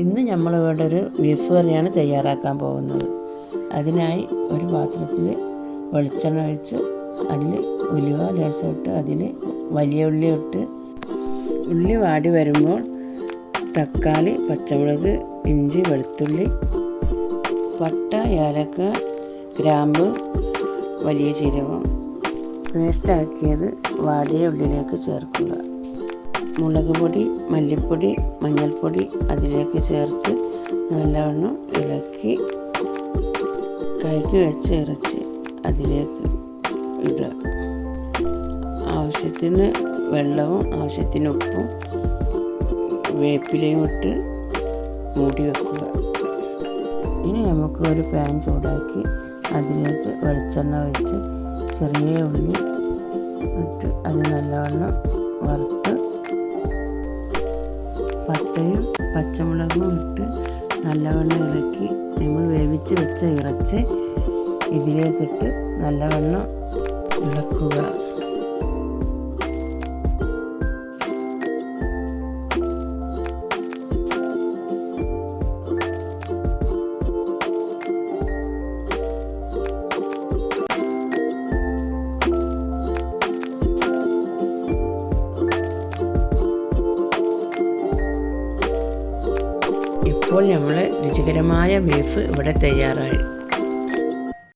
ഇന്ന് നമ്മളിവിടെ ഒരു ബീഫ് കറിയാണ് തയ്യാറാക്കാൻ പോകുന്നത്. അതിനായി ഒരു പാത്രത്തിൽ വെളിച്ചെണ്ണ ഒഴിച്ച് അതിൽ ഉലുവ ലേശം ഇട്ട് അതിൽ വലിയ ഉള്ളി ഇട്ട് ഉള്ളി വാടി വരുമ്പോൾ തക്കാളി, പച്ചമുളക്, ഇഞ്ചി, വെളുത്തുള്ളി, പട്ട, ഏലക്ക, ഗ്രാമ്പു, വലിയ ജീരകം പേസ്റ്റാക്കിയത് വാടിയ ഉള്ളിലേക്ക് ചേർക്കുക. മുളക് പൊടി, മല്ലിപ്പൊടി, മഞ്ഞൾപ്പൊടി അതിലേക്ക് ചേർത്ത് നല്ലവണ്ണം ഇളക്കി കഴുകി വെച്ച ഇറച്ചി അതിലേക്ക് ഇടുക. ആവശ്യത്തിന് വെള്ളവും ആവശ്യത്തിന് ഉപ്പും വേപ്പിലയും ഇട്ട് മൂടി വെക്കുക. ഇനി നമുക്ക് ഒരു പാൻ ചൂടാക്കി അതിലേക്ക് വെളിച്ചെണ്ണ ഒഴിച്ച് ചെറിയ ഉള്ളി ഇട്ട് അത് നല്ലവണ്ണം വറുത്ത് പട്ടയും പച്ചമുളകും ഇട്ട് നല്ലവണ്ണം ഇളക്കി നമ്മൾ വേവിച്ച് വെച്ച ഇറച്ചി ഇതിലേക്കിട്ട് നല്ലവണ്ണം ഇളക്കുക. ഇപ്പോൾ നമ്മൾ രുചികരമായ ബീഫ് ഇവിടെ തയ്യാറായി.